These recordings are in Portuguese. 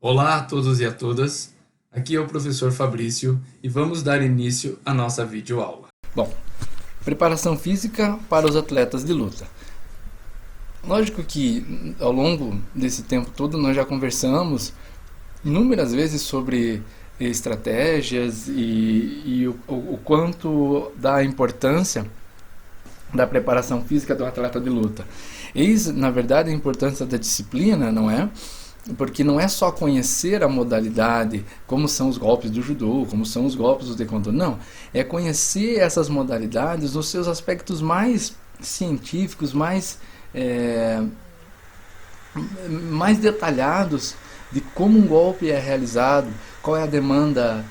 Olá a todos e a todas, aqui é o professor Fabrício e vamos dar início à nossa videoaula. Bom, preparação física para os atletas de luta. Lógico que ao longo desse tempo todo nós já conversamos inúmeras vezes sobre estratégias e o quanto da importância da preparação física do atleta de luta. Eis, na verdade, a importância da disciplina, não é? Porque não é só conhecer a modalidade, como são os golpes do judô, como são os golpes do taekwondo, não. É conhecer essas modalidades nos seus aspectos mais científicos, mais detalhados de como um golpe é realizado, qual é a demanda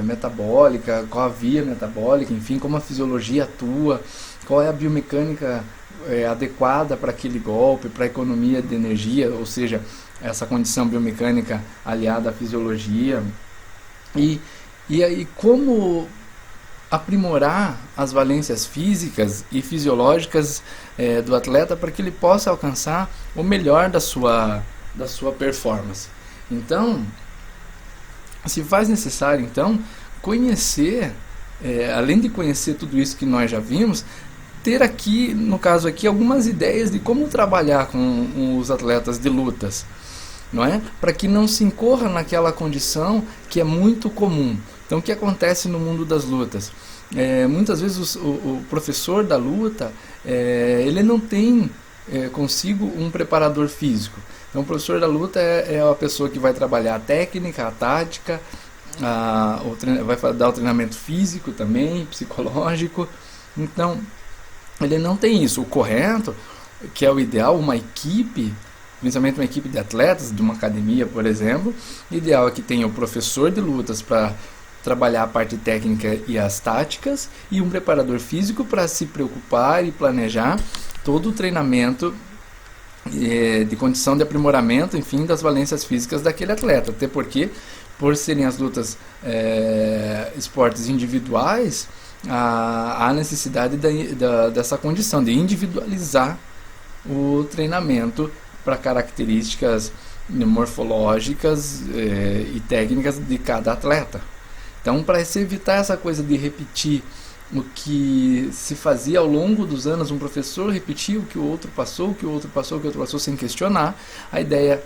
metabólica, qual a via metabólica, enfim, como a fisiologia atua, qual é a biomecânica adequada para aquele golpe, para a economia de energia, ou seja, essa condição biomecânica aliada à fisiologia. E, e aí como aprimorar as valências físicas e fisiológicas do atleta para que ele possa alcançar o melhor da sua performance. Então, se faz necessário, então, conhecer, além de conhecer tudo isso que nós já vimos, ter aqui, no caso aqui, algumas ideias de como trabalhar com os atletas de lutas, não é? Para que não se incorra naquela condição que é muito comum. Então, o que acontece no mundo das lutas? Muitas vezes o professor da luta, ele não tem consigo um preparador físico. Então, o professor da luta é a pessoa que vai trabalhar a técnica, a tática, vai dar o treinamento físico também, psicológico. Então, ele não tem isso. O correto, que é o ideal, uma equipe, principalmente uma equipe de atletas, de uma academia, por exemplo, o ideal é que tenha o professor de lutas para trabalhar a parte técnica e as táticas, e um preparador físico para se preocupar e planejar todo o treinamento de condição de aprimoramento, enfim, das valências físicas daquele atleta. Até porque, por serem as lutas esportes individuais, há necessidade dessa condição de individualizar o treinamento para características morfológicas e técnicas de cada atleta. Então, para se evitar essa coisa de repetir o que se fazia ao longo dos anos, um professor repetia o que o outro passou, o que o outro passou, o que o outro passou, sem questionar, a ideia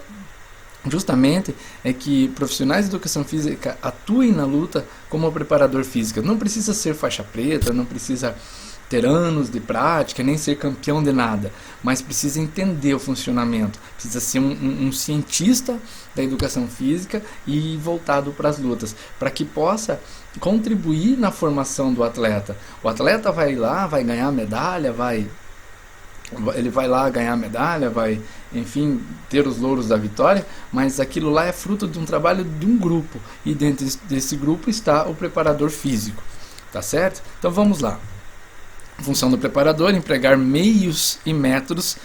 justamente é que profissionais de educação física atuem na luta como preparador físico. Não precisa ser faixa preta, não precisa ter anos de prática, nem ser campeão de nada, mas precisa entender o funcionamento, precisa ser um cientista da educação física e voltado para as lutas, para que possa contribuir na formação do atleta. O atleta vai lá, vai ganhar medalha, ele vai lá ganhar medalha, vai, enfim, ter os louros da vitória, mas aquilo lá é fruto de um trabalho de um grupo, e dentro desse grupo está o preparador físico, tá certo? Então vamos lá. Função do preparador: empregar meios e métodos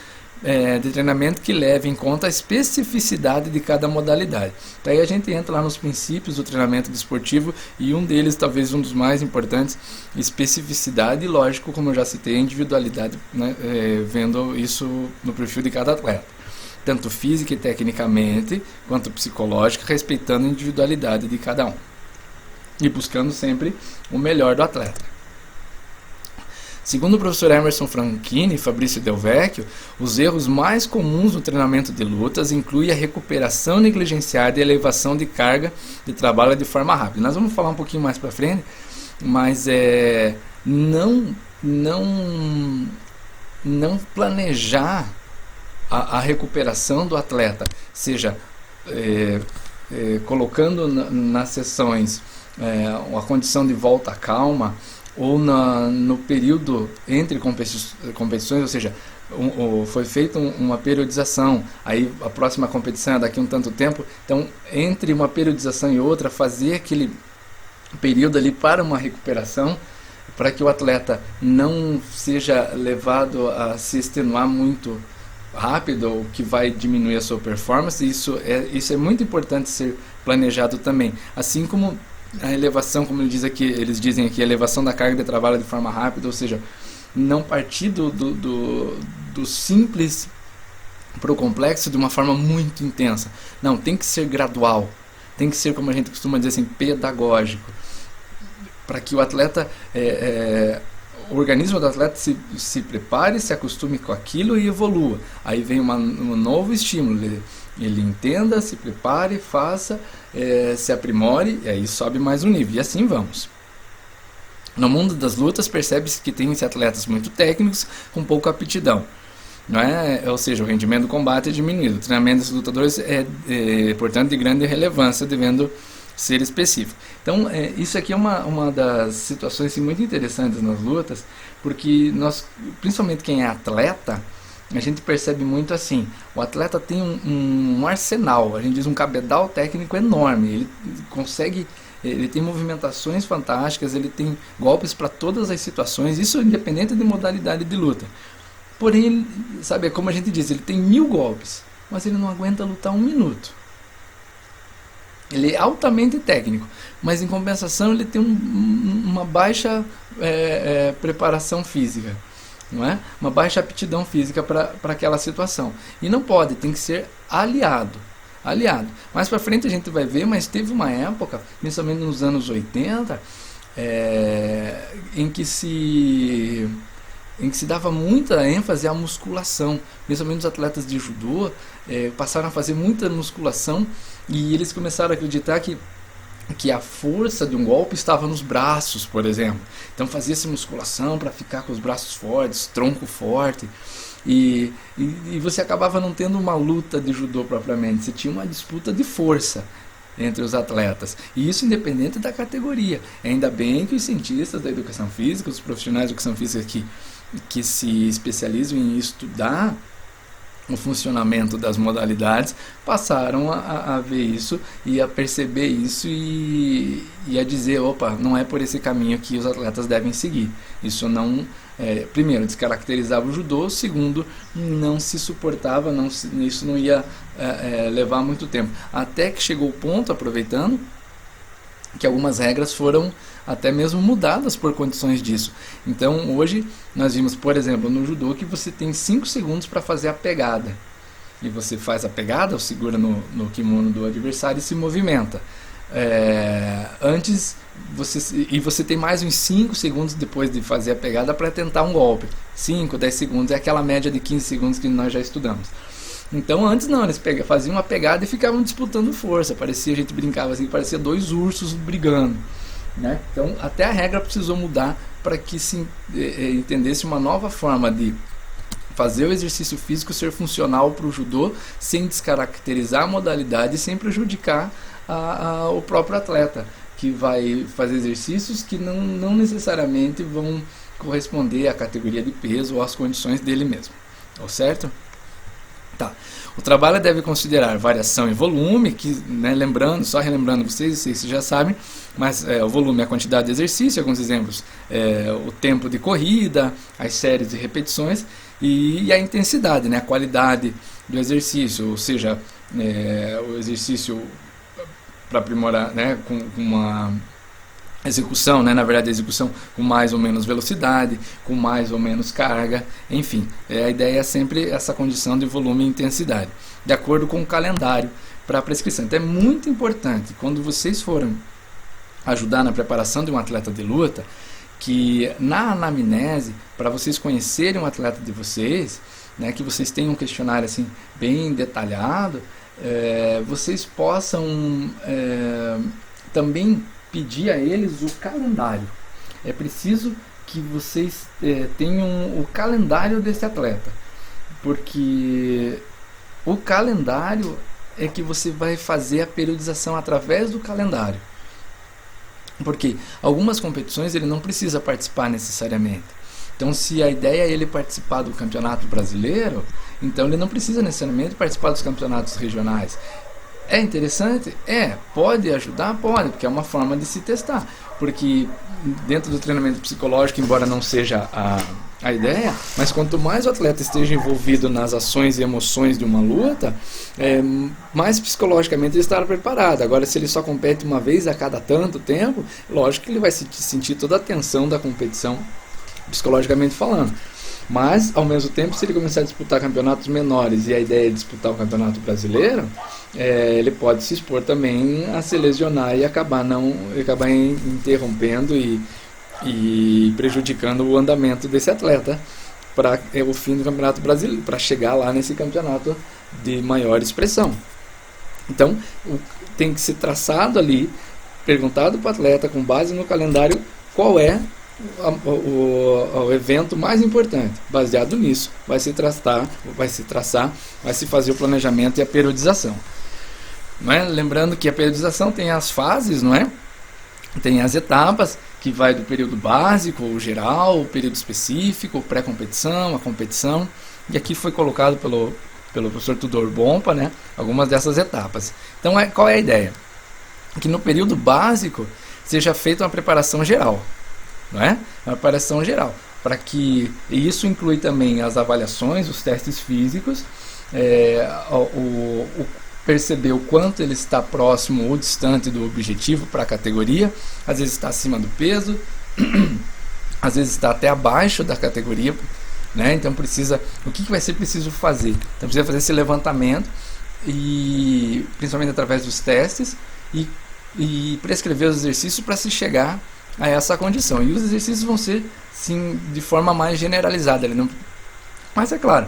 de treinamento que levem em conta a especificidade de cada modalidade. Daí a gente entra lá nos princípios do treinamento desportivo, e um deles, talvez um dos mais importantes, especificidade, e lógico, como eu já citei, a individualidade, né, vendo isso no perfil de cada atleta, tanto física e tecnicamente, quanto psicológica, respeitando a individualidade de cada um e buscando sempre o melhor do atleta. Segundo o professor Emerson Franchini e Fabrício Del Vecchio, os erros mais comuns no treinamento de lutas incluem a recuperação negligenciada e a elevação de carga de trabalho de forma rápida. Nós vamos falar um pouquinho mais para frente, mas não planejar a recuperação do atleta, seja colocando nas sessões uma condição de volta calma, ou no período entre competições, ou seja, foi feita uma periodização, aí a próxima competição é daqui a um tanto tempo, então entre uma periodização e outra, fazer aquele período ali para uma recuperação, para que o atleta não seja levado a se extenuar muito rápido, ou que vai diminuir a sua performance. Isso é muito importante ser planejado também, assim como a elevação, como eles dizem aqui, a elevação da carga de trabalho de forma rápida, ou seja, não partir do simples para o complexo de uma forma muito intensa. Não, tem que ser gradual, tem que ser, como a gente costuma dizer assim, pedagógico, para que o atleta, o organismo do atleta se prepare, se acostume com aquilo e evolua. Aí vem um novo estímulo, ele entenda, se prepare, faça, se aprimore, e aí sobe mais um nível, e assim vamos. No mundo das lutas, percebe-se que tem atletas muito técnicos com pouca aptidão. Não é? Ou seja, o rendimento do combate é diminuído. O treinamento dos lutadores portanto, de grande relevância, devendo ser específico. Então, isso aqui é uma das situações assim, muito interessantes nas lutas, porque principalmente quem é atleta, a gente percebe muito assim, o atleta tem um arsenal, a gente diz um cabedal técnico enorme, ele tem movimentações fantásticas, ele tem golpes para todas as situações, isso independente de modalidade de luta. Porém, sabe, como a gente diz, ele tem 1000 golpes, mas ele não aguenta lutar 1 minuto. Ele é altamente técnico, mas em compensação ele tem uma baixa preparação física, não é? Uma baixa aptidão física para aquela situação. E não pode, tem que ser aliado. Mais para frente a gente vai ver, mas teve uma época, principalmente nos anos 80, em que se dava muita ênfase à musculação, principalmente os atletas de judô passaram a fazer muita musculação e eles começaram a acreditar que a força de um golpe estava nos braços, por exemplo. Então fazia-se musculação para ficar com os braços fortes, tronco forte, e você acabava não tendo uma luta de judô propriamente, você tinha uma disputa de força entre os atletas, e isso independente da categoria. Ainda bem que os cientistas da educação física, os profissionais de educação física que se especializam em estudar o funcionamento das modalidades, passaram a ver isso e a perceber isso e a dizer, opa, não é por esse caminho que os atletas devem seguir. Isso não, primeiro, descaracterizava o judô, segundo, não se suportava, isso não ia levar muito tempo. Até que chegou o ponto, aproveitando, que algumas regras foram até mesmo mudadas por condições disso. Então hoje nós vimos, por exemplo, no judô que você tem 5 segundos para fazer a pegada. E você faz a pegada, ou segura no kimono do adversário e se movimenta. Você tem mais uns 5 segundos depois de fazer a pegada para tentar um golpe. 5, 10 segundos é aquela média de 15 segundos que nós já estudamos. Então antes não, eles faziam uma pegada e ficavam disputando força. A gente brincava assim, parecia 2 ursos brigando, né? Então até a regra precisou mudar para que se entendesse uma nova forma de fazer o exercício físico ser funcional para o judô, sem descaracterizar a modalidade e sem prejudicar o próprio atleta, que vai fazer exercícios que não necessariamente vão corresponder à categoria de peso ou às condições dele mesmo, certo? Tá. O trabalho deve considerar variação em volume, que, né, só relembrando vocês já sabem, mas o volume é a quantidade de exercício, alguns exemplos, o tempo de corrida, as séries de repetições e a intensidade, né, a qualidade do exercício, ou seja, o exercício para aprimorar, né, com uma execução, né, na verdade a execução com mais ou menos velocidade, com mais ou menos carga, enfim, a ideia é sempre essa condição de volume e intensidade, de acordo com o calendário para a prescrição. Então é muito importante, quando vocês forem ajudar na preparação de um atleta de luta, que na anamnese, para vocês conhecerem um atleta de vocês, né, que vocês tenham um questionário assim, bem detalhado, vocês possam também pedir a eles o calendário. É preciso que vocês tenham o calendário desse atleta, porque o calendário é que você vai fazer a periodização através do calendário. Porque algumas competições ele não precisa participar necessariamente. Então, se a ideia é ele participar do campeonato brasileiro, então ele não precisa necessariamente participar dos campeonatos regionais. É interessante? Pode ajudar? Pode, porque é uma forma de se testar. Porque dentro do treinamento psicológico, embora não seja a ideia, mas quanto mais o atleta esteja envolvido nas ações e emoções de uma luta, mais psicologicamente ele estará preparado. Agora, se ele só compete uma vez a cada tanto tempo, lógico que ele vai sentir toda a tensão da competição, psicologicamente falando. Mas, ao mesmo tempo, se ele começar a disputar campeonatos menores e a ideia é disputar o campeonato brasileiro, ele pode se expor também a se lesionar e acabar interrompendo e prejudicando o andamento desse atleta para o fim do campeonato brasileiro, para chegar lá nesse campeonato de maior expressão. Então, tem que ser traçado ali, perguntado para o atleta, com base no calendário, qual é o evento mais importante. Baseado nisso, vai se fazer o planejamento e a periodização. Não é? Lembrando que a periodização tem as fases, não é? Tem as etapas, que vai do período básico, o geral, o período específico, pré-competição, a competição. E aqui foi colocado pelo professor Tudor Bompa, né, algumas dessas etapas. Então, qual é a ideia? Que no período básico seja feita uma preparação geral, não é? Uma preparação geral, e isso inclui também as avaliações, os testes físicos, perceber o quanto ele está próximo ou distante do objetivo para a categoria. Às vezes está acima do peso, às vezes está até abaixo da categoria, né? Então o que vai ser preciso fazer? Então precisa fazer esse levantamento, e principalmente através dos testes, e prescrever os exercícios para se chegar a essa condição. E os exercícios vão ser, sim, de forma mais generalizada. Mas é claro,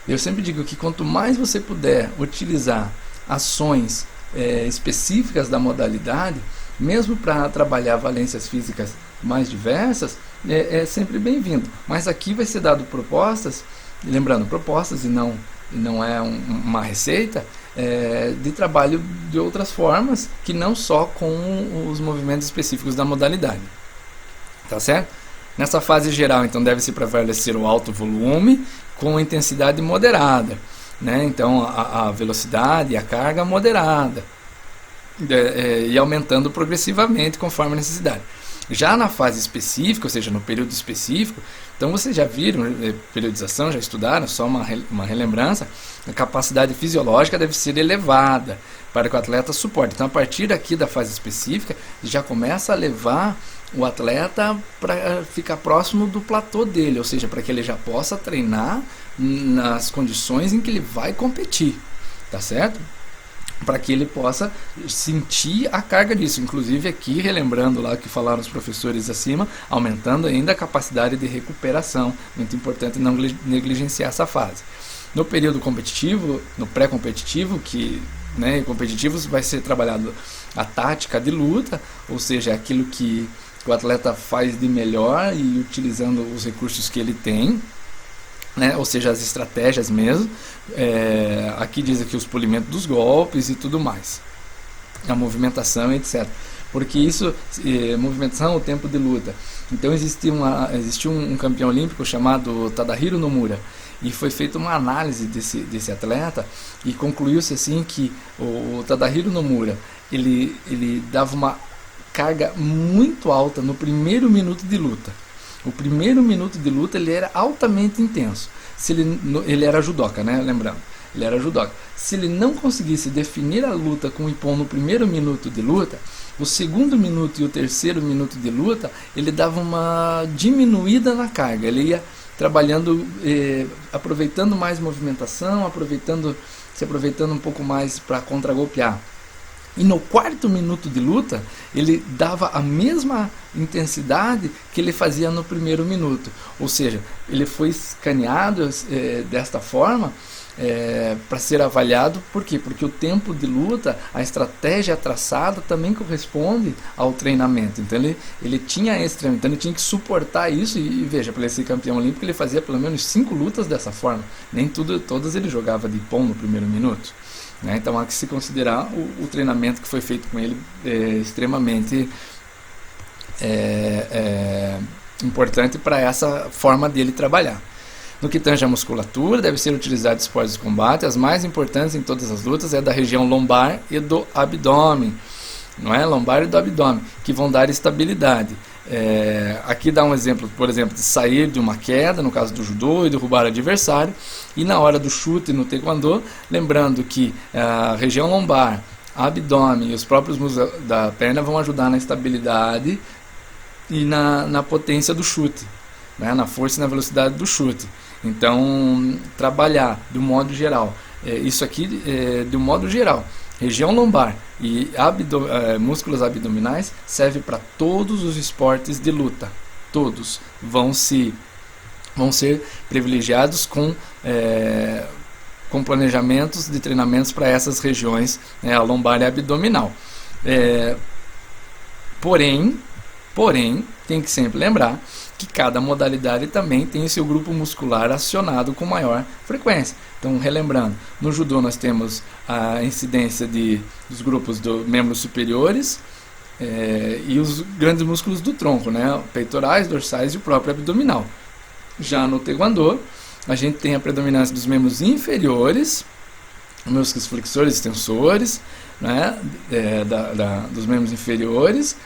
eu sempre digo que quanto mais você puder utilizar ações específicas da modalidade, mesmo para trabalhar valências físicas mais diversas, é sempre bem-vindo. Mas aqui vai ser dado propostas, lembrando, propostas e não é uma receita, de trabalho de outras formas, que não só com os movimentos específicos da modalidade. Tá certo? Nessa fase geral, então, deve-se prevalecer o alto volume com intensidade moderada, né? Então, a velocidade e a carga moderada, e aumentando progressivamente conforme a necessidade. Já na fase específica, ou seja, no período específico, então vocês já viram periodização, já estudaram, só uma relembrança, a capacidade fisiológica deve ser elevada para que o atleta suporte. Então, a partir aqui da fase específica, já começa a levar o atleta para ficar próximo do platô dele, ou seja, para que ele já possa treinar nas condições em que ele vai competir, tá certo? Para que ele possa sentir a carga disso. Inclusive aqui, relembrando lá o que falaram os professores acima, aumentando ainda a capacidade de recuperação. Muito importante não negligenciar essa fase. No período competitivo, no pré-competitivo, competitivos vai ser trabalhado a tática de luta, ou seja, aquilo que o atleta faz de melhor e utilizando os recursos que ele tem, né? Ou seja, as estratégias mesmo. Aqui diz aqui os polimentos dos golpes e tudo mais, a movimentação, etc. Porque isso, movimentação, o tempo de luta. Então existiu um campeão olímpico chamado Tadahiro Nomura, e foi feita uma análise desse atleta, e concluiu-se assim que o Tadahiro Nomura ele dava uma carga muito alta no primeiro minuto de luta. O primeiro minuto de luta ele era altamente intenso. Ele era judoca, né? Lembrando, ele era judoca. Se ele não conseguisse definir a luta com o ippon no primeiro minuto de luta, o segundo minuto e o terceiro minuto de luta, ele dava uma diminuída na carga. Ele ia trabalhando, aproveitando mais movimentação, se aproveitando um pouco mais para contragolpear. E no quarto minuto de luta, ele dava a mesma intensidade que ele fazia no primeiro minuto. Ou seja, ele foi escaneado desta forma para ser avaliado. Por quê? Porque o tempo de luta, a estratégia traçada também corresponde ao treinamento. Então ele tinha esse treinamento, então ele tinha que suportar isso. E veja, para ele ser campeão olímpico, ele fazia pelo menos 5 lutas dessa forma. Nem todas ele jogava de ippon no primeiro minuto. Então há que se considerar o treinamento que foi feito com ele extremamente importante para essa forma dele trabalhar. No que tange a musculatura, deve ser utilizado esportes de combate. As mais importantes em todas as lutas é da região lombar e do abdômen, não é? Lombar e do abdômen, que vão dar estabilidade. Aqui dá um exemplo, por exemplo, de sair de uma queda, no caso do judô, e derrubar o adversário, e na hora do chute no taekwondo, lembrando que a região lombar, abdômen e os próprios músculos da perna vão ajudar na estabilidade e na potência do chute, né, na força e na velocidade do chute. Então, trabalhar do modo geral, isso aqui do modo geral, região lombar e músculos abdominais serve para todos os esportes de luta. Todos vão ser privilegiados com planejamentos de treinamentos para essas regiões, né, a lombar e a abdominal. Porém, tem que sempre lembrar que cada modalidade também tem seu grupo muscular acionado com maior frequência. Então, relembrando, no judô nós temos a incidência dos grupos dos membros superiores e os grandes músculos do tronco, né, peitorais, dorsais e o próprio abdominal. Já no taekwondo, a gente tem a predominância dos membros inferiores, músculos flexores e extensores, né, dos membros inferiores,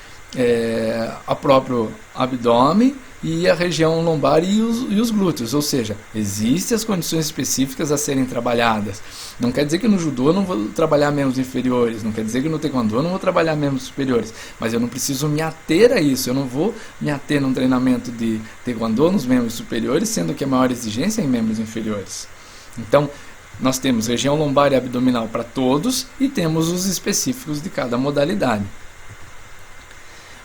a próprio abdômen e a região lombar e os glúteos, ou seja, existem as condições específicas a serem trabalhadas. Não quer dizer que no judô eu não vou trabalhar membros inferiores, não quer dizer que no taekwondo eu não vou trabalhar membros superiores, mas eu não preciso me ater a isso, eu não vou me ater num treinamento de taekwondo nos membros superiores, sendo que a maior exigência é em membros inferiores. Então, nós temos região lombar e abdominal para todos e temos os específicos de cada modalidade.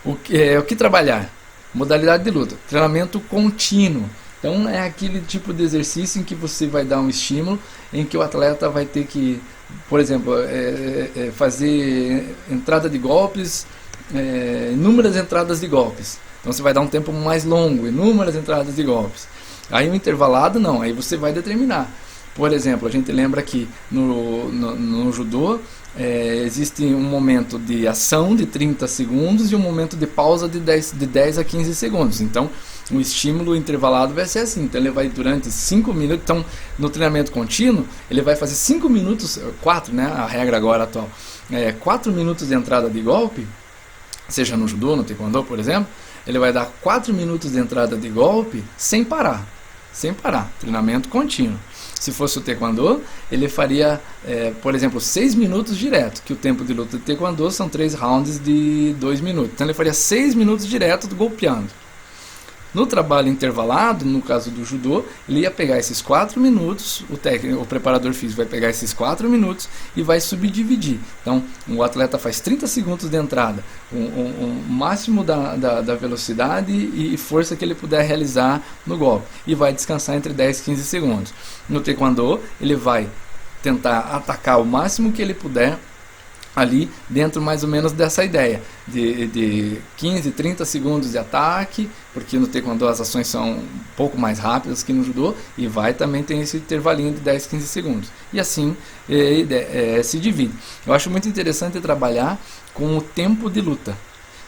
O que trabalhar? Modalidade de luta, treinamento contínuo. Então é aquele tipo de exercício em que você vai dar um estímulo, em que o atleta vai ter que, por exemplo, fazer entrada de golpes, inúmeras entradas de golpes. Então você vai dar um tempo mais longo, inúmeras entradas de golpes. Aí o intervalado não, aí você vai determinar. Por exemplo, a gente lembra que no judô existe um momento de ação de 30 segundos e um momento de pausa de 10 a 15 segundos. Então, o estímulo intervalado vai ser assim. Então, ele vai durante 5 minutos. Então, no treinamento contínuo, ele vai fazer 5 minutos, 4, né? A regra agora atual. 4 minutos de entrada de golpe, seja no judô, no taekwondo, por exemplo, ele vai dar 4 minutos de entrada de golpe sem parar. Sem parar. Treinamento contínuo. Se fosse o taekwondo, ele faria, por exemplo, 6 minutos direto, que o tempo de luta de taekwondo são 3 rounds de 2 minutos. Então ele faria 6 minutos direto golpeando. No trabalho intervalado, no caso do judô, ele ia pegar esses 4 minutos, o preparador físico vai pegar esses 4 minutos e vai subdividir. Então, o atleta faz 30 segundos de entrada, o máximo da velocidade e força que ele puder realizar no golpe, e vai descansar entre 10 e 15 segundos. No taekwondo, ele vai tentar atacar o máximo que ele puder, ali dentro mais ou menos dessa ideia de 15, 30 segundos de ataque, porque no taekwondo as ações são um pouco mais rápidas que no judô, e vai também ter esse intervalinho de 10, 15 segundos. E assim se divide. Eu acho muito interessante trabalhar com o tempo de luta.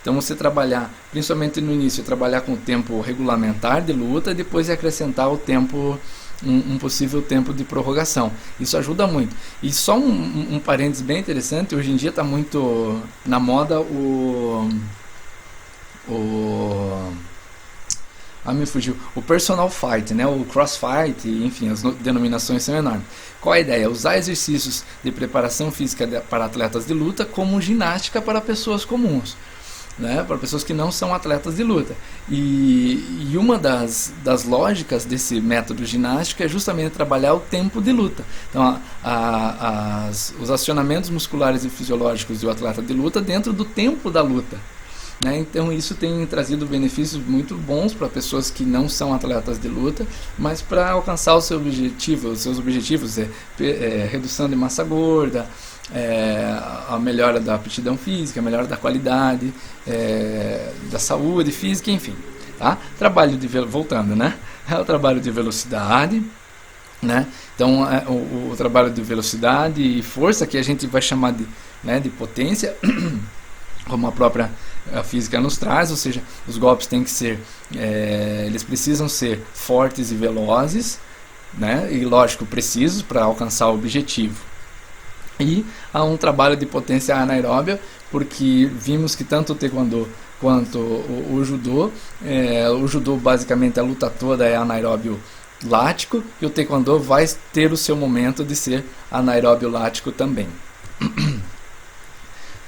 Então você trabalhar, principalmente no início, trabalhar com o tempo regulamentar de luta e depois acrescentar o tempo, um possível tempo de prorrogação. Isso ajuda muito. E só um parênteses bem interessante, hoje em dia está muito na moda me fugiu, o personal fight, né? O crossfight, enfim, as denominações são enormes. Qual a ideia? Usar exercícios de preparação física para atletas de luta como ginástica para pessoas comuns, né, para pessoas que não são atletas de luta. E uma das lógicas desse método ginástico é justamente trabalhar o tempo de luta. Então, os acionamentos musculares e fisiológicos do atleta de luta dentro do tempo da luta. Né? Então, isso tem trazido benefícios muito bons para pessoas que não são atletas de luta, mas para alcançar os seus objetivos redução de massa gorda, a melhora da aptidão física, a melhora da qualidade, da saúde física, enfim. Tá? Voltando, né? É o trabalho de velocidade, né? Então, o trabalho de velocidade e força, que a gente vai chamar de potência, como a própria física nos traz, ou seja, os golpes têm que ser, eles precisam ser fortes e velozes, né? E lógico, precisos para alcançar o objetivo. E há um trabalho de potência anaeróbia, porque vimos que tanto o taekwondo quanto o judô basicamente a luta toda é anaeróbio lático, e o taekwondo vai ter o seu momento de ser anaeróbio lático também.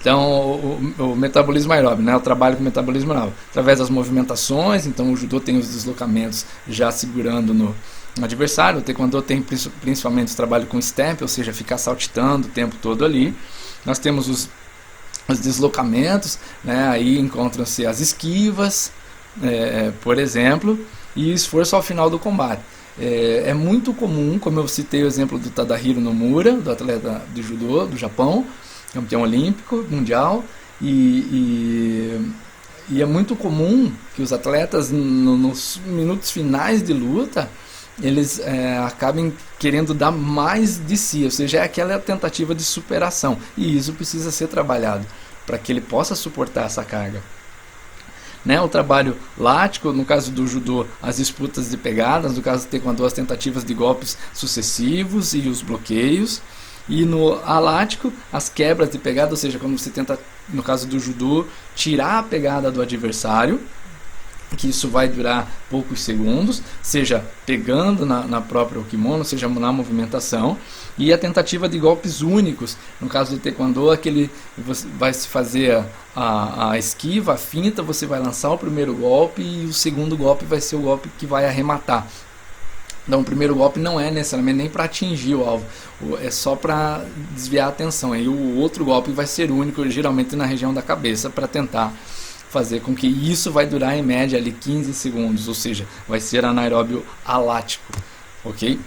Então, o metabolismo aeróbio, né, o trabalho com metabolismo aeróbio, através das movimentações. Então, o judô tem os deslocamentos já segurando no adversário, o taekwondo tem principalmente o trabalho com step, ou seja, ficar saltitando o tempo todo ali. Nós temos os deslocamentos, né, aí encontram-se as esquivas, por exemplo, e esforço ao final do combate. É muito comum, como eu citei o exemplo do Tadahiro Nomura, do atleta de judô do Japão, campeão olímpico, mundial, e é muito comum que os atletas, nos minutos finais de luta, eles acabem querendo dar mais de si, ou seja, é aquela tentativa de superação, e isso precisa ser trabalhado para que ele possa suportar essa carga. Né, o trabalho lático, no caso do judô, as disputas de pegadas, no caso do taekwondo, as tentativas de golpes sucessivos e os bloqueios. E no alático, as quebras de pegada, ou seja, quando você tenta, no caso do judô, tirar a pegada do adversário, que isso vai durar poucos segundos, seja pegando na própria kimono, seja na movimentação, e a tentativa de golpes únicos. No caso do taekwondo, aquele vai se fazer a esquiva, a finta, você vai lançar o primeiro golpe e o segundo golpe vai ser o golpe que vai arrematar. Então o primeiro golpe não é necessariamente nem para atingir o alvo, é só para desviar a atenção. E o outro golpe vai ser único, geralmente na região da cabeça, para tentar fazer com que isso vai durar em média ali 15 segundos, ou seja, vai ser anaeróbio alático, ok?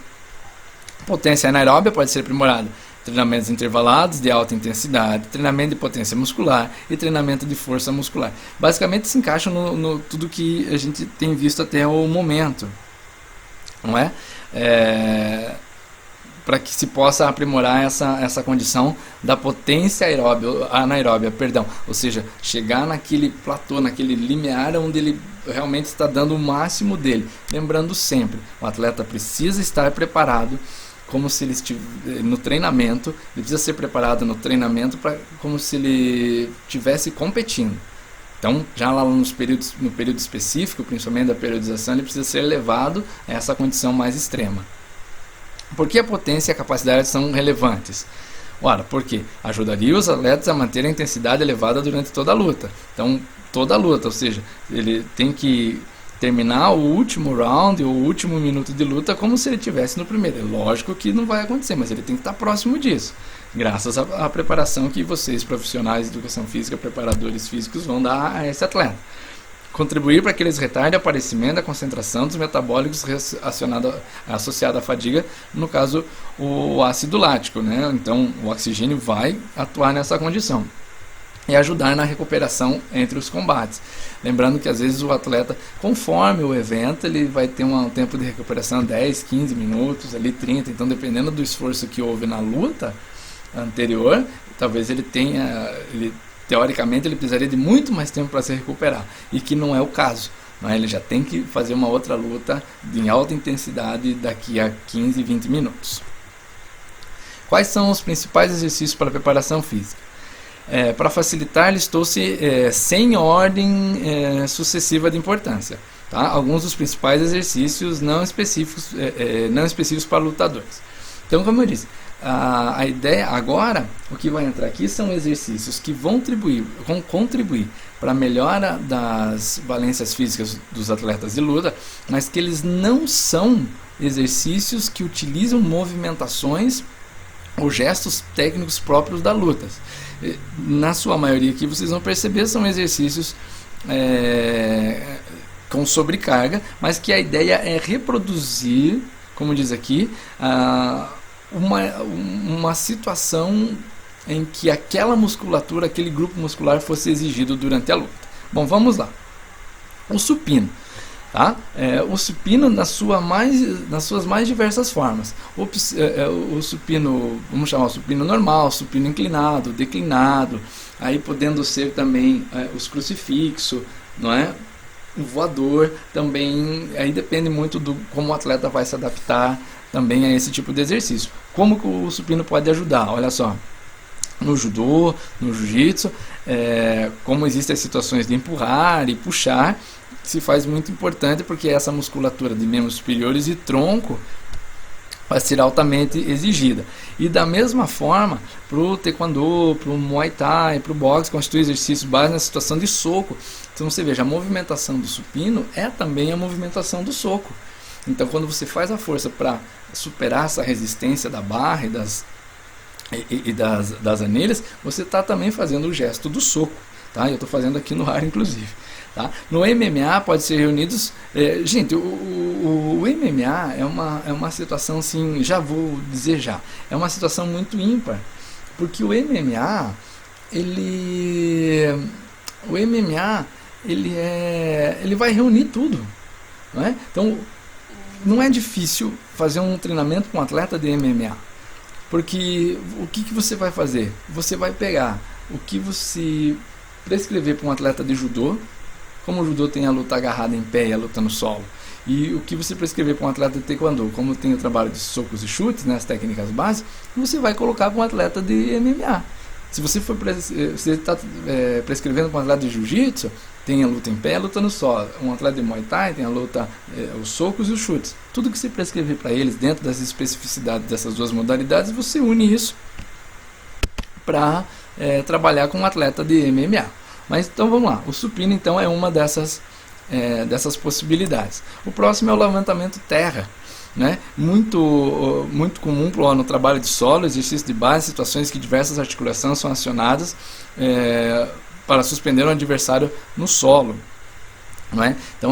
Potência anaeróbia pode ser aprimorada. Treinamentos intervalados de alta intensidade, treinamento de potência muscular e treinamento de força muscular. Basicamente se encaixam no tudo que a gente tem visto até o momento, não é? Para que se possa aprimorar essa condição da potência anaeróbia, ou seja, chegar naquele platô, naquele limiar onde ele realmente está dando o máximo dele. Lembrando sempre, o atleta precisa estar preparado, como se ele estivesse no treinamento, ele precisa ser preparado no treinamento como se ele estivesse competindo. Então, já lá no período específico, principalmente da periodização, ele precisa ser elevado a essa condição mais extrema. Por que a potência e a capacidade são relevantes? Ora, porque ajudaria os atletas a manter a intensidade elevada durante toda a luta. Então, toda a luta, ou seja, ele tem que terminar o último round, o último minuto de luta, como se ele estivesse no primeiro. É lógico que não vai acontecer, mas ele tem que estar próximo disso, graças à preparação que vocês, profissionais de educação física, preparadores físicos, vão dar a esse atleta. Contribuir para que eles retardem o aparecimento da concentração dos metabólicos associado à fadiga, no caso o ácido lático, né? Então o oxigênio vai atuar nessa condição e ajudar na recuperação entre os combates. Lembrando que às vezes o atleta, conforme o evento, ele vai ter um tempo de recuperação 10, 15 minutos, ali 30, então dependendo do esforço que houve na luta anterior, talvez teoricamente ele precisaria de muito mais tempo para se recuperar, e que não é o caso, mas ele já tem que fazer uma outra luta em alta intensidade daqui a 15, 20 minutos. Quais são os principais exercícios para a preparação física? Para facilitar, listou-se sem ordem sucessiva de importância. Tá? Alguns dos principais exercícios não específicos para lutadores. Então, como eu disse, a ideia agora, o que vai entrar aqui são exercícios que vão contribuir para a melhora das valências físicas dos atletas de luta, mas que eles não são exercícios que utilizam movimentações ou gestos técnicos próprios da luta. Na sua maioria aqui vocês vão perceber, são exercícios com sobrecarga, mas que a ideia é reproduzir, como diz aqui, uma situação em que aquela musculatura, aquele grupo muscular fosse exigido durante a luta. Bom, vamos lá. O supino. Tá? O supino nas suas mais diversas formas. O supino, vamos chamar o supino normal, supino inclinado, declinado, aí podendo ser também os crucifixo, não é? O voador também, aí depende muito do como o atleta vai se adaptar também a esse tipo de exercício. Como que o supino pode ajudar? Olha só, no judô, no jiu-jitsu, como existem as situações de empurrar e puxar, se faz muito importante, porque essa musculatura de membros superiores e tronco vai ser altamente exigida. E da mesma forma, para o taekwondo, para o muay thai, para o boxe, constitui exercícios básicos na situação de soco. Então você veja, a movimentação do supino é também a movimentação do soco. Então quando você faz a força para superar essa resistência da barra e das anilhas, você está também fazendo o gesto do soco. Tá? Eu estou fazendo aqui no ar, inclusive. Tá? No MMA pode ser reunidos... gente, o MMA é uma situação, assim, já vou dizer já, é uma situação muito ímpar, porque o MMA, ele vai reunir tudo. Não é? Então, não é difícil fazer um treinamento com um atleta de MMA, porque o que você vai fazer? Você vai pegar o que você prescrever para um atleta de judô, como o judô tem a luta agarrada em pé e a luta no solo, e o que você prescrever para um atleta de taekwondo, como tem o trabalho de socos e chutes, né, as técnicas básicas, você vai colocar para um atleta de MMA. Se você está prescrevendo para um atleta de jiu-jitsu, tem a luta em pé, a luta no solo. Um atleta de muay thai tem a luta, os socos e os chutes. Tudo que você prescrever para eles dentro das especificidades dessas duas modalidades, você une isso para trabalhar com um atleta de MMA. Mas então vamos lá, o supino então é uma dessas possibilidades. O próximo é o levantamento terra, né? Muito comum no trabalho de solo, exercício de base, situações que diversas articulações são acionadas para suspender o adversário no solo. Não é? Então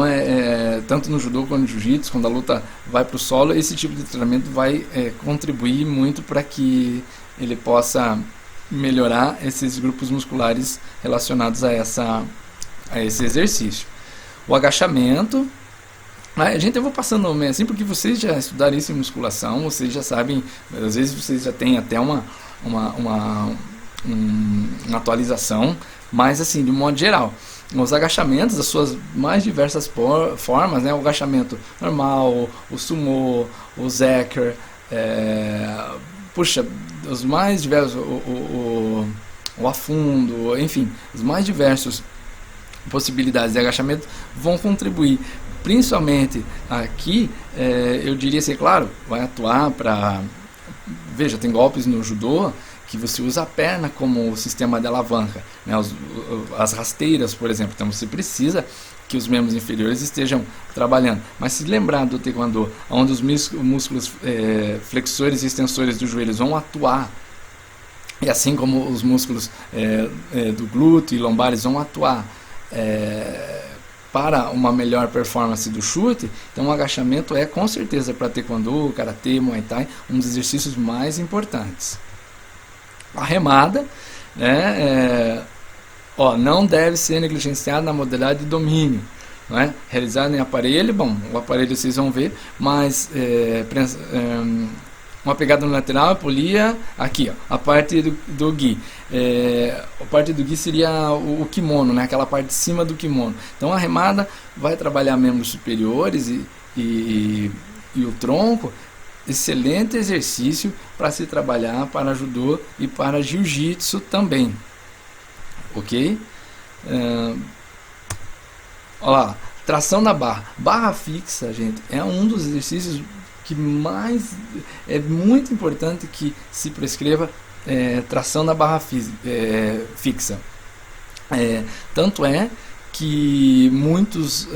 tanto no judô quanto no jiu-jitsu, quando a luta vai para o solo, esse tipo de treinamento vai contribuir muito para que ele possa melhorar esses grupos musculares relacionados a esse exercício. O agachamento, eu vou passando assim porque vocês já estudaram isso em musculação, vocês já sabem, às vezes vocês já têm até uma atualização, mas assim, de um modo geral, os agachamentos, as suas mais diversas formas, né? O agachamento normal, o sumô, o zeker, os mais diversos, o afundo, enfim, os mais diversos possibilidades de agachamento vão contribuir. Principalmente aqui, eu diria assim, claro, vai atuar para... Veja, tem golpes no judô que você usa a perna como sistema de alavanca, né? As rasteiras, por exemplo, então você precisa que os membros inferiores estejam trabalhando. Mas se lembrar do taekwondo, onde os músculos flexores e extensores dos joelhos vão atuar, e assim como os músculos do glúteo e lombares vão atuar para uma melhor performance do chute, então o agachamento é com certeza para taekwondo, karatê, muay thai, um dos exercícios mais importantes. A remada, né, não deve ser negligenciada na modalidade de domínio, não é? Realizado em aparelho, o aparelho vocês vão ver, mas uma pegada no lateral, polia aqui, a parte do gi. A parte do gi seria o kimono, né? Aquela parte de cima do kimono. Então a remada vai trabalhar membros superiores e o tronco. Excelente exercício para se trabalhar para judô e para jiu-jitsu também. Ok? Olha lá, tração na barra. Barra fixa, gente, é um dos exercícios que mais é muito importante que se prescreva tração na barra fixa. Tanto é que muitos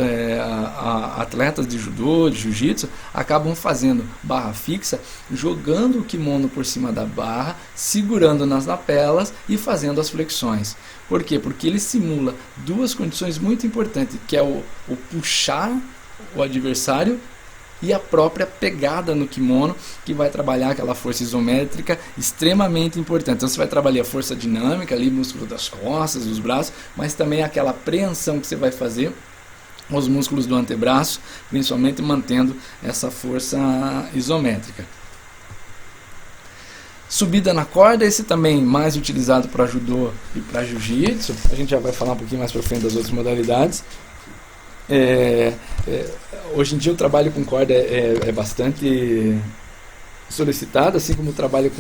atletas de judô, de jiu-jitsu, acabam fazendo barra fixa, jogando o kimono por cima da barra, segurando nas lapelas e fazendo as flexões. Por quê? Porque ele simula duas condições muito importantes, que é o puxar o adversário e a própria pegada no kimono, que vai trabalhar aquela força isométrica extremamente importante. Então você vai trabalhar a força dinâmica, ali, músculo das costas, dos braços, mas também aquela apreensão que você vai fazer, os músculos do antebraço, principalmente mantendo essa força isométrica. Subida na corda, esse também mais utilizado para judô e para jiu-jitsu. A gente já vai falar um pouquinho mais para frente das outras modalidades. Hoje em dia o trabalho com corda é bastante solicitado, assim como o trabalho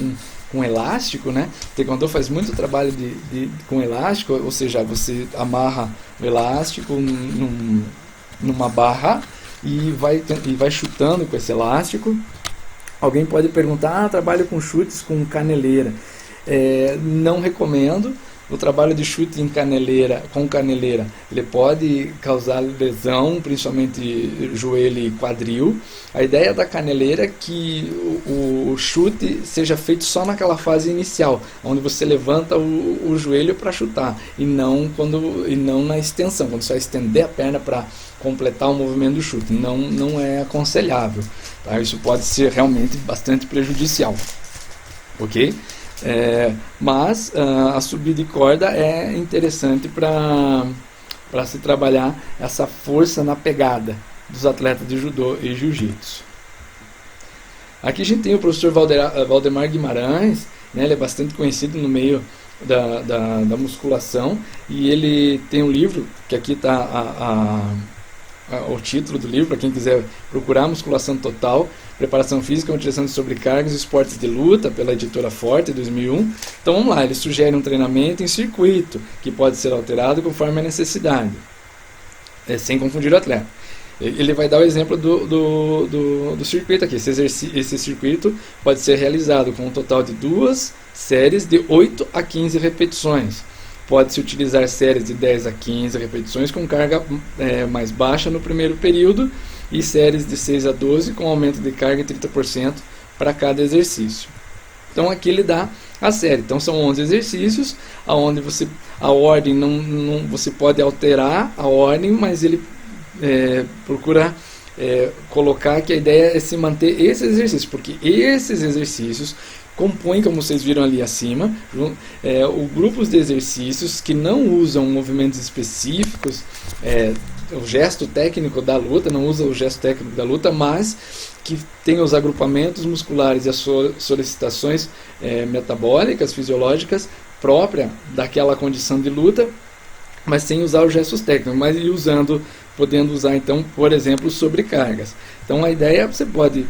com elástico, né? O taekwondo faz muito trabalho com elástico, ou seja, você amarra o elástico numa barra e vai chutando com esse elástico Alguém pode perguntar, trabalho com chutes com caneleira. Não recomendo. O trabalho de chute com caneleira, ele pode causar lesão, principalmente joelho e quadril. A ideia da caneleira é que o chute seja feito só naquela fase inicial, onde você levanta o joelho para chutar, e não na extensão, quando você vai estender a perna para completar o movimento do chute. Não é aconselhável. Tá? Isso pode ser realmente bastante prejudicial. Ok? Mas a subida de corda é interessante para se trabalhar essa força na pegada dos atletas de judô e jiu-jitsu. Aqui a gente tem o professor Valdemar Guimarães, né, ele é bastante conhecido no meio da musculação, e ele tem um livro, que aqui está o título do livro, para quem quiser procurar: Musculação Total, Preparação Física, Utilização de Sobrecargas e Esportes de Luta, pela editora Forte, 2001. Então vamos lá, ele sugere um treinamento em circuito, que pode ser alterado conforme a necessidade, sem confundir o atleta. Ele vai dar o exemplo do circuito aqui. Esse circuito pode ser realizado com um total de 2 séries de 8 a 15 repetições. Pode-se utilizar séries de 10 a 15 repetições com carga mais baixa no primeiro período, e séries de 6 a 12 com aumento de carga de 30% para cada exercício. Então aqui ele dá a série. Então são 11 exercícios, onde a ordem você pode alterar a ordem, mas ele procura colocar que a ideia é se manter esses exercícios, porque esses exercícios compõem, como vocês viram ali acima, grupos de exercícios que não usam movimentos específicos, o gesto técnico da luta, não usa o gesto técnico da luta, mas que tem os agrupamentos musculares e as solicitações metabólicas, fisiológicas, própria daquela condição de luta, mas sem usar os gestos técnicos, mas podendo usar, então, por exemplo, sobrecargas. Então a ideia é que você pode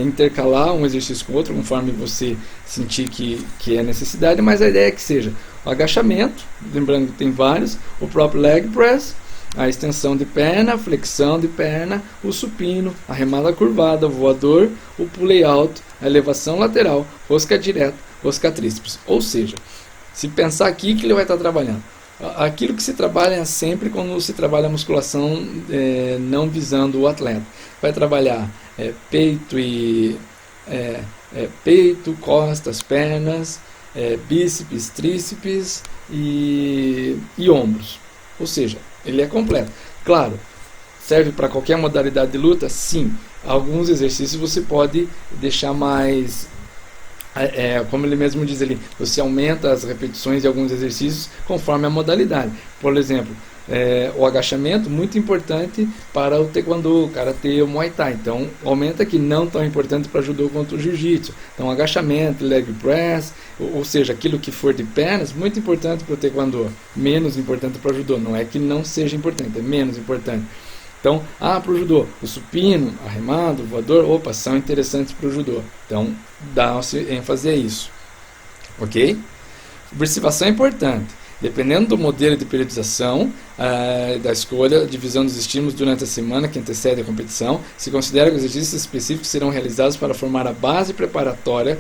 intercalar um exercício com outro, conforme você sentir que é necessidade, mas a ideia é que seja o agachamento, lembrando que tem vários, o próprio leg press, a extensão de perna, a flexão de perna, o supino, a remada curvada, o voador, o pulley alto, a elevação lateral, rosca direta, rosca tríceps. Ou seja, se pensar aqui que ele vai estar trabalhando aquilo que se trabalha sempre quando se trabalha a musculação não visando o atleta. Vai trabalhar peito, costas, pernas, bíceps, tríceps e ombros. Ou seja, ele é completo. Claro, serve para qualquer modalidade de luta? Sim. Alguns exercícios você pode deixar mais... como ele mesmo diz ali, você aumenta as repetições de alguns exercícios conforme a modalidade. Por exemplo, o agachamento, muito importante para o taekwondo, o karatê, o muay thai. Então, aumenta aqui, não tão importante para judô quanto o jiu-jitsu. Então, agachamento, leg press, ou seja, aquilo que for de pernas, muito importante para o taekwondo, menos importante para o judô. Não é que não seja importante, é menos importante. Então, para o judô, o supino, a remada, o voador, são interessantes para o judô. Então, dá-se ênfase a isso. Ok? Observação é importante. Dependendo do modelo de periodização, da escolha, divisão dos estímulos durante a semana que antecede a competição, se considera que os exercícios específicos serão realizados para formar a base preparatória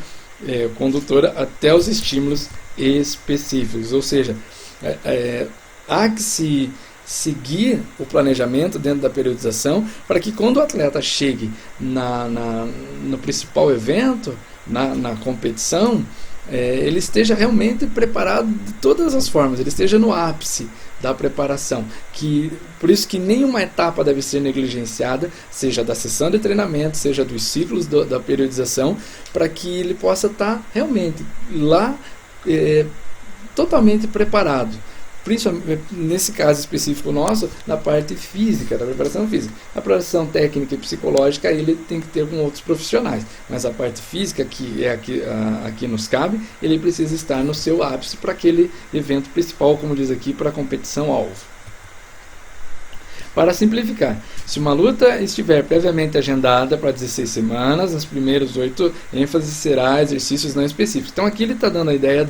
condutora até os estímulos específicos. Ou seja, há que se seguir o planejamento dentro da periodização para que quando o atleta chegue no principal evento, na competição, ele esteja realmente preparado de todas as formas, ele esteja no ápice da preparação, por isso que nenhuma etapa deve ser negligenciada, seja da sessão de treinamento, seja dos ciclos da periodização, para que ele possa estar realmente lá totalmente preparado. Principalmente nesse caso específico nosso, na parte física, da preparação física. A preparação técnica e psicológica ele tem que ter com outros profissionais, mas a parte física, que aqui nos cabe, ele precisa estar no seu ápice para aquele evento principal, como diz aqui, para a competição-alvo. Para simplificar, se uma luta estiver previamente agendada para 16 semanas, nas primeiras 8 ênfase será exercícios não específicos. Então aqui ele está dando a ideia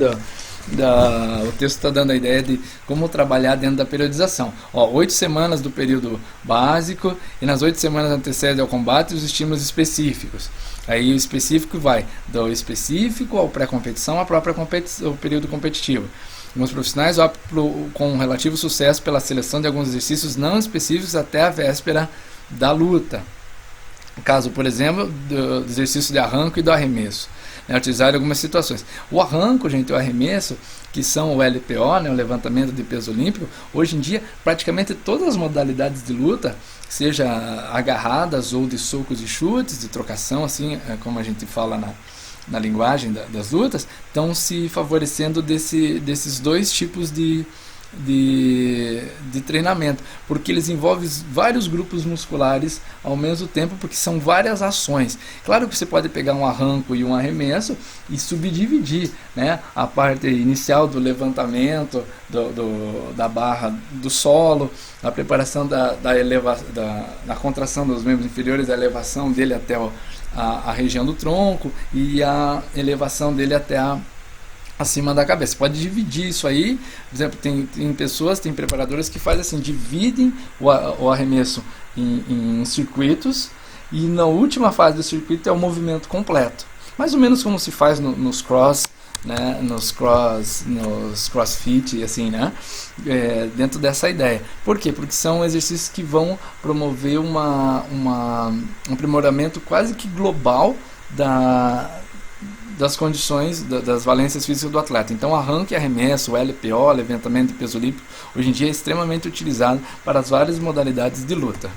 o texto está dando a ideia de como trabalhar dentro da periodização. 8 semanas do período básico, e nas 8 semanas antecedem ao combate os estímulos específicos. Aí o específico vai do específico ao pré-competição, à própria competição, o período competitivo. Alguns profissionais optam com relativo sucesso pela seleção de alguns exercícios não específicos até a véspera da luta. Caso, por exemplo, do exercício de arranco e do arremesso, né, utilizado em algumas situações. O arranco, gente, o arremesso, que são o LPO, né, o levantamento de peso olímpico, hoje em dia, praticamente todas as modalidades de luta, seja agarradas ou de socos e chutes, de trocação, assim como a gente fala na linguagem das lutas, estão se favorecendo desses dois tipos de treinamento, porque eles envolvem vários grupos musculares ao mesmo tempo, porque são várias ações. Claro que você pode pegar um arranco e um arremesso e subdividir, né, a parte inicial do levantamento da barra do solo, a preparação da contração dos membros inferiores, a elevação dele até a região do tronco e a elevação dele até acima da cabeça. Você pode dividir isso aí, por exemplo, tem preparadoras que fazem assim, dividem o arremesso em circuitos, e na última fase do circuito é o movimento completo. Mais ou menos como se faz nos cross, né, nos crossfit, assim, né, dentro dessa ideia. Por quê? Porque são exercícios que vão promover um aprimoramento quase que global das condições, das valências físicas do atleta. Então, arranque e arremesso, o LPO, levantamento de peso olímpico, hoje em dia é extremamente utilizado para as várias modalidades de luta.